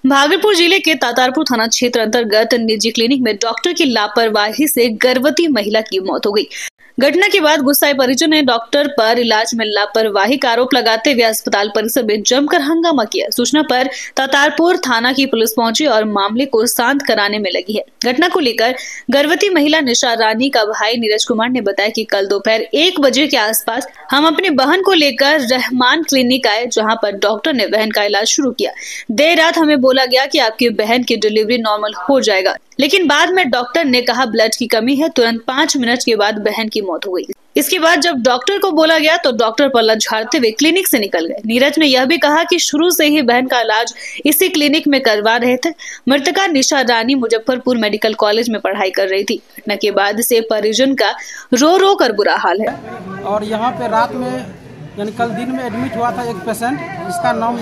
भागलपुर जिले के तातारपुर थाना क्षेत्र अंतर्गत निजी क्लिनिक में डॉक्टर की लापरवाही से गर्भवती महिला की मौत हो गई। घटना के बाद गुस्साए परिजन ने डॉक्टर पर इलाज में लापरवाही का आरोप लगाते हुए अस्पताल परिसर में जमकर हंगामा किया। सूचना पर तातारपुर थाना की पुलिस पहुंची और मामले को शांत कराने में लगी है। घटना को लेकर गर्भवती महिला निशा रानी का भाई नीरज कुमार ने बताया कि कल दोपहर 1 बजे के आसपास हम अपनी बहन को लेकर रहमान क्लिनिक आए, जहाँ पर डॉक्टर ने बहन का इलाज शुरू किया। देर रात हमें बोला गया कि आपकी बहन की डिलीवरी नॉर्मल हो जाएगा, लेकिन बाद में डॉक्टर ने कहा ब्लड की कमी है। तुरंत 5 मिनट के बाद बहन की मौत हो गई। इसके बाद जब डॉक्टर को बोला गया तो डॉक्टर पल्ला झाड़ते हुए क्लिनिक से निकल गए। नीरज ने यह भी कहा कि शुरू से ही बहन का इलाज इसी क्लिनिक में करवा रहे थे। मृतका निशा रानी मुजफ्फरपुर मेडिकल कॉलेज में पढ़ाई कर रही थी। घटना के बाद से परिजन का रो रो कर बुरा हाल है। और यहाँ पे रात में यानी कल दिन में एडमिट हुआ था एक पेशेंट, जिसका नाम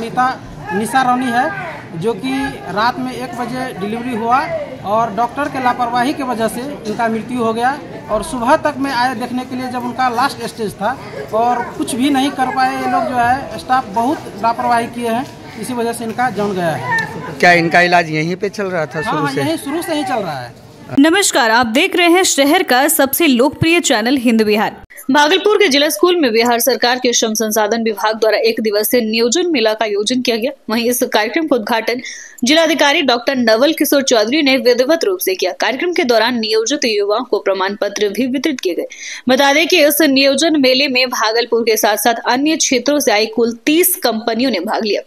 निशा रानी है, जो कि रात में 1 बजे डिलीवरी हुआ और डॉक्टर के लापरवाही की वजह से इनका मृत्यु हो गया। और सुबह तक में आए देखने के लिए, जब उनका लास्ट स्टेज था और कुछ भी नहीं कर पाए ये लोग, जो है स्टाफ बहुत लापरवाही किए हैं, इसी वजह से इनका जान गया है। क्या इनका इलाज यहीं पे चल रहा था? यहीं शुरू से ही चल रहा है। नमस्कार, आप देख रहे हैं शहर का सबसे लोकप्रिय चैनल हिंद बिहार। भागलपुर के जिला स्कूल में बिहार सरकार के श्रम संसाधन विभाग द्वारा 1 दिवसीय नियोजन मेला का आयोजन किया गया। वहीं इस कार्यक्रम का उद्घाटन जिलाधिकारी डॉक्टर नवल किशोर चौधरी ने विधिवत रूप से किया। कार्यक्रम के दौरान नियोजित युवाओं को प्रमाण पत्र भी वितरित किए गए। बता दें कि इस नियोजन मेले में भागलपुर के साथ साथ अन्य क्षेत्रों से आई कुल 30 कंपनियों ने भाग लिया।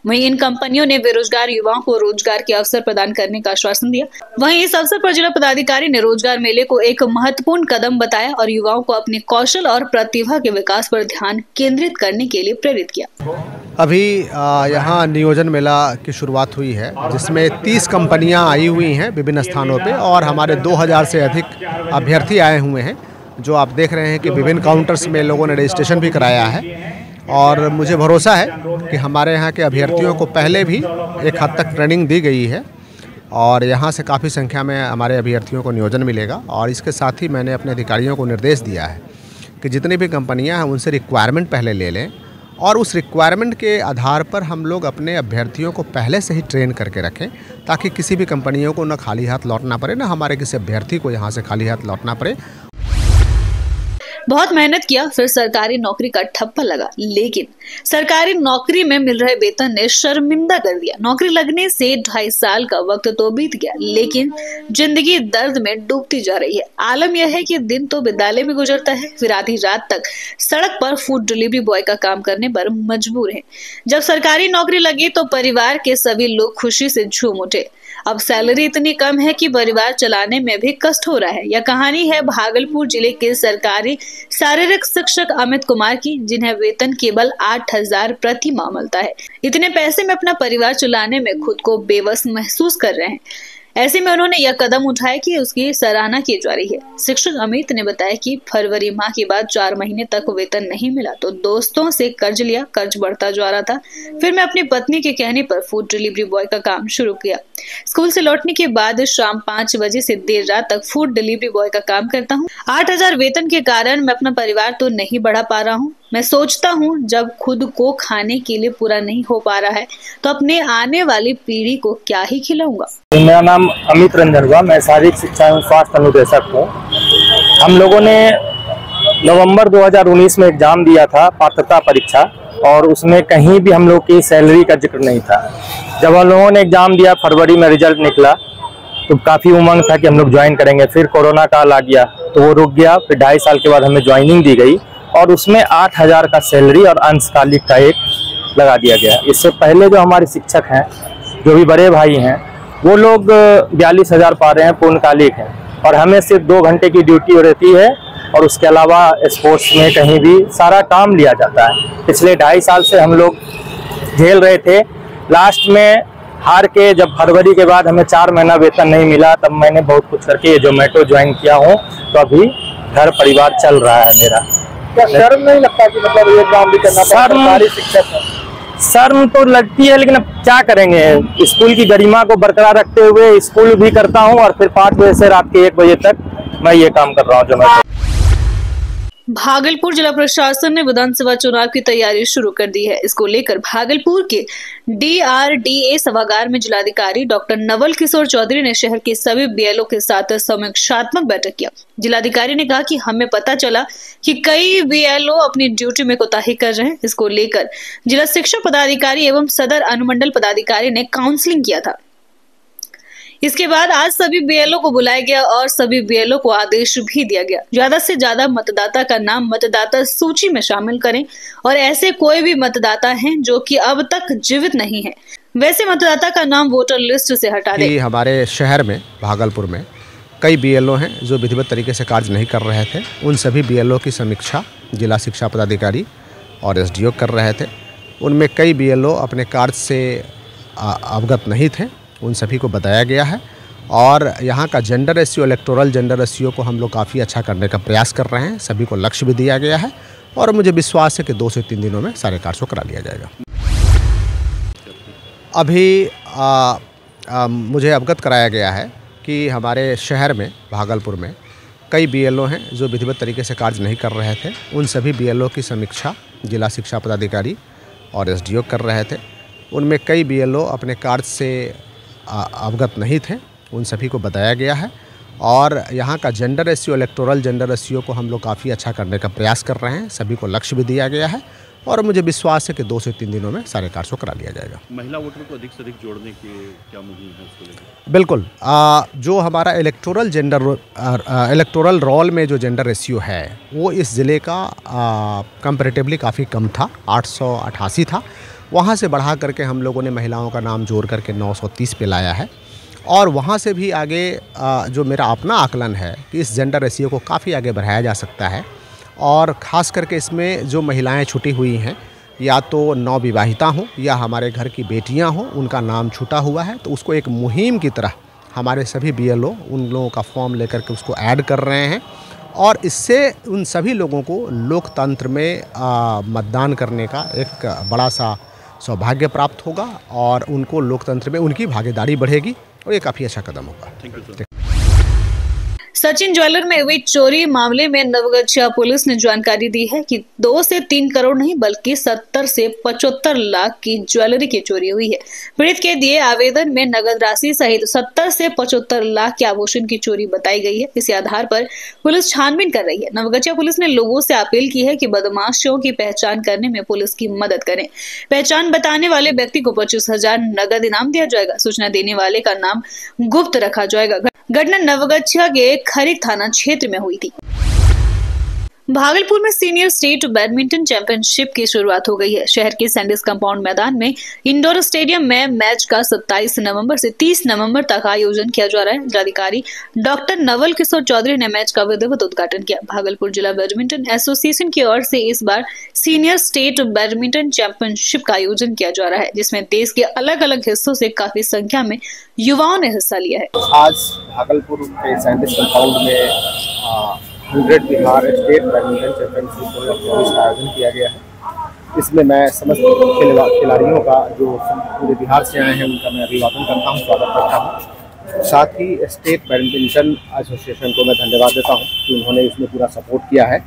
वहीं इन कंपनियों ने बेरोजगार युवाओं को रोजगार के अवसर प्रदान करने का आश्वासन दिया। वहीं इस अवसर पर जिला पदाधिकारी ने रोजगार मेले को एक महत्वपूर्ण कदम बताया और युवाओं को अपने कौशल और प्रतिभा के विकास पर ध्यान केंद्रित करने के लिए प्रेरित किया। अभी यहाँ नियोजन मेला की शुरुआत हुई है, जिसमें 30 कंपनियाँ आई हुई हैं विभिन्न स्थानों पे और हमारे 2000 से अधिक अभ्यर्थी आए हुए हैं। जो आप देख रहे हैं कि विभिन्न काउंटर्स में लोगों ने रजिस्ट्रेशन भी कराया है और मुझे भरोसा है कि हमारे यहाँ के अभ्यर्थियों को पहले भी एक हद तक ट्रेनिंग दी गई है और यहाँ से काफ़ी संख्या में हमारे अभ्यर्थियों को नियोजन मिलेगा। और इसके साथ ही मैंने अपने अधिकारियों को निर्देश दिया है कि जितनी भी कंपनियाँ हैं उनसे रिक्वायरमेंट पहले ले लें और उस रिक्वायरमेंट के आधार पर हम लोग अपने अभ्यर्थियों को पहले से ही ट्रेन करके रखें, ताकि किसी भी कंपनियों को न खाली हाथ लौटना पड़े, न हमारे किसी अभ्यर्थी को यहाँ से खाली हाथ लौटना पड़े। बहुत मेहनत किया, फिर सरकारी नौकरी का ठप्पा लगा, लेकिन सरकारी नौकरी में मिल रहे वेतन ने शर्मिंदा कर दिया। नौकरी लगने से 2.5 साल का वक्त तो बीत गया, लेकिन जिंदगी दर्द में डूबती जा रही है। आलम यह है कि दिन तो विद्यालय में गुजरता है, फिर आधी रात तक सड़क पर फूड डिलीवरी बॉय का काम करने पर मजबूर है। जब सरकारी नौकरी लगी तो परिवार के सभी लोग खुशी से झूम उठे। अब सैलरी इतनी कम है कि परिवार चलाने में भी कष्ट हो रहा है। यह कहानी है भागलपुर जिले के सरकारी शारीरिक शिक्षक अमित कुमार की, जिन्हें वेतन केवल 8,000 प्रति माह मिलता है। इतने पैसे में अपना परिवार चलाने में खुद को बेबस महसूस कर रहे हैं। ऐसे में उन्होंने यह कदम उठाया कि उसकी सराहना की जा रही है। शिक्षक अमित ने बताया कि फरवरी माह के बाद 4 महीने तक वेतन नहीं मिला तो दोस्तों से कर्ज लिया। कर्ज बढ़ता जा रहा था। फिर मैं अपनी पत्नी के कहने पर फूड डिलीवरी बॉय का काम शुरू किया। स्कूल से लौटने के बाद शाम 5 बजे से देर रात तक फूड डिलीवरी बॉय का काम करता हूँ। 8,000 वेतन के कारण मैं अपना परिवार तो नहीं बढ़ा पा रहा हूँ। मैं सोचता हूँ जब खुद को खाने के लिए पूरा नहीं हो पा रहा है तो अपने आने वाली पीढ़ी को क्या ही खिलाऊंगा। मेरा नाम अमित रंजन हुआ, मैं शारीरिक शिक्षा एवं स्वास्थ्य अनुदेशक हूँ। हम लोगों ने नवंबर 2019 में एग्जाम दिया था, पात्रता परीक्षा, और उसमें कहीं भी हम लोग की सैलरी का जिक्र नहीं था। जब हम लोगों ने एग्जाम दिया, फरवरी में रिजल्ट निकला तो काफ़ी उमंग था कि हम लोग ज्वाइन करेंगे। फिर कोरोना काल आ गया तो वो रुक गया। फिर 2.5 साल के बाद हमें ज्वाइनिंग दी गई और उसमें 8,000 का सैलरी और अंशकालिक का एक लगा दिया गया। इससे पहले जो हमारे शिक्षक हैं, जो भी बड़े भाई हैं, वो लोग 42,000 पा रहे हैं, पूर्णकालिक हैं, और हमें सिर्फ 2 घंटे की ड्यूटी रहती है और उसके अलावा स्पोर्ट्स में कहीं भी सारा काम लिया जाता है। पिछले 2.5 साल से हम लोग झेल रहे थे। लास्ट में हार के जब फरवरी के बाद हमें 4 महीना वेतन नहीं मिला, तब मैंने बहुत कुछ करके जोमेटो ज्वाइन किया हूँ। तो अभी घर परिवार चल रहा है मेरा। क्या शर्म नहीं लगता कि मतलब ये काम भी करना सरकारी शिक्षक है? शर्म तो लगती है, लेकिन अब क्या करेंगे। स्कूल की गरिमा को बरकरार रखते हुए स्कूल भी करता हूँ और फिर 5 बजे से रात के 1 बजे तक मैं ये काम कर रहा हूँ जोमेटो। भागलपुर जिला प्रशासन ने विधानसभा चुनाव की तैयारी शुरू कर दी है। इसको लेकर भागलपुर के DRDA सभागार में जिलाधिकारी डॉक्टर नवल किशोर चौधरी ने शहर के सभी BLO के साथ समीक्षात्मक बैठक किया। जिलाधिकारी ने कहा कि हमें पता चला कि कई BLO अपनी ड्यूटी में कोताही कर रहे हैं। इसको लेकर जिला शिक्षा पदाधिकारी एवं सदर अनुमंडल पदाधिकारी ने काउंसलिंग किया था। इसके बाद आज सभी BLO को बुलाया गया और सभी BLO को आदेश भी दिया गया, ज्यादा से ज्यादा मतदाता का नाम मतदाता सूची में शामिल करें और ऐसे कोई भी मतदाता हैं जो कि अब तक जीवित नहीं है, वैसे मतदाता का नाम वोटर लिस्ट से हटा दें। हमारे शहर में भागलपुर में कई BLO हैं जो विधिवत तरीके से कार्य नहीं कर रहे थे। उन सभी BLO की समीक्षा जिला शिक्षा पदाधिकारी और SDO कर रहे थे। उनमें कई BLO अपने कार्य से अवगत नहीं थे, उन सभी को बताया गया है। और यहाँ का gender ratio, electoral gender ratio को हम लोग काफ़ी अच्छा करने का प्रयास कर रहे हैं। सभी को लक्ष्य भी दिया गया है और मुझे विश्वास है कि 2 से 3 दिनों में सारे कार्य को करा लिया जाएगा। अभी मुझे अवगत कराया गया है कि हमारे शहर में भागलपुर में कई BLO हैं जो विधिवत तरीके से कार्य नहीं कर रहे थे। उन सभी BLO की समीक्षा जिला शिक्षा पदाधिकारी और SDO कर रहे थे। उनमें कई BLO अपने कार्य से अवगत नहीं थे, उन सभी को बताया गया है। और यहाँ का gender ratio, electoral gender ratio को हम लोग काफ़ी अच्छा करने का प्रयास कर रहे हैं। सभी को लक्ष्य भी दिया गया है और मुझे विश्वास है कि 2 से 3 दिनों में सारे कार्य को करा लिया जाएगा। महिला वोटर को अधिक से अधिक जोड़ने की क्या मुहिम है उसको लेकर? बिल्कुल, जो हमारा इलेक्टोरल रोल में जो जेंडर रेशियो है वो इस ज़िले का कंपैरेटिवली काफ़ी कम था, 888 था। वहाँ से बढ़ा करके हम लोगों ने महिलाओं का नाम जोड़ करके 930 पे लाया है। और वहाँ से भी आगे जो मेरा अपना आकलन है कि इस जेंडर रेशियो को काफ़ी आगे बढ़ाया जा सकता है। और ख़ास करके इसमें जो महिलाएं छूटी हुई हैं, या तो नवविवाहिता हों या हमारे घर की बेटियां हों, उनका नाम छूटा हुआ है, तो उसको एक मुहिम की तरह हमारे सभी BLO उन लोगों का फॉर्म लेकर के उसको ऐड कर रहे हैं। और इससे उन सभी लोगों को लोकतंत्र में मतदान करने का एक बड़ा सा सौभाग्य प्राप्त होगा और उनको लोकतंत्र में उनकी भागीदारी बढ़ेगी और ये काफ़ी अच्छा कदम होगा। Thank you sir. Sachin jeweller में हुई चोरी मामले में नवगछिया पुलिस ने जानकारी दी है कि 2 से 3 करोड़ नहीं बल्कि 70 से 75 लाख की ज्वेलरी की चोरी हुई है। पीड़ित के दिए आवेदन में नगद राशि सहित 70 से 75 लाख के आभूषण की चोरी बताई गई है। इसी आधार पर पुलिस छानबीन कर रही है। नवगछिया पुलिस ने लोगों से अपील की है कि बदमाशों की पहचान करने में पुलिस की मदद करें। पहचान बताने वाले व्यक्ति को 25,000 नगद इनाम दिया जाएगा। सूचना देने वाले का नाम गुप्त रखा जाएगा। घटना नवगछिया के खरीक थाना क्षेत्र में हुई थी। भागलपुर में सीनियर स्टेट बैडमिंटन चैंपियनशिप की शुरुआत हो गई है। शहर के सैंडिस कंपाउंड मैदान में इंडोर स्टेडियम में मैच का 27 नवंबर से 30 नवंबर तक आयोजन किया जा रहा है। जिलाधिकारी डॉक्टर नवल किशोर चौधरी ने मैच का विधिवत उद्घाटन किया। भागलपुर जिला बैडमिंटन एसोसिएशन की ओर से इस बार सीनियर स्टेट बैडमिंटन चैंपियनशिप का आयोजन किया जा रहा है, जिसमें देश के अलग अलग हिस्सों से काफी संख्या में युवाओं ने हिस्सा लिया है। आज भागलपुर के सैंडिस कंपाउंड में 100 बिहार स्टेट बैडमिंटन चैंपियनशिप 2024 का आयोजन किया गया है। इसमें मैं समस्त खिलाड़ियों का जो पूरे बिहार से आए हैं उनका मैं अभिवादन करता हूं, स्वागत करता हूं। साथ ही स्टेट बैडमिंटन एसोसिएशन को मैं धन्यवाद देता हूं कि उन्होंने इसमें पूरा सपोर्ट किया है,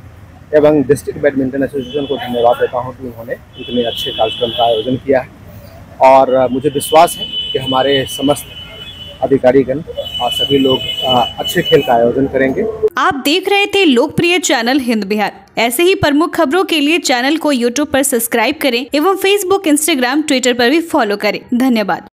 एवं डिस्ट्रिक्ट बैडमिंटन एसोसिएशन को धन्यवाद देता हूँ कि उन्होंने इतने अच्छे कार्यक्रम का आयोजन किया है। और मुझे विश्वास है कि हमारे समस्त अधिकारीगण और सभी लोग अच्छे खेल का आयोजन करेंगे। आप देख रहे थे लोकप्रिय चैनल हिंद बिहार। ऐसे ही प्रमुख खबरों के लिए चैनल को YouTube पर सब्सक्राइब करें एवं Facebook, Instagram, Twitter पर भी फॉलो करें। धन्यवाद।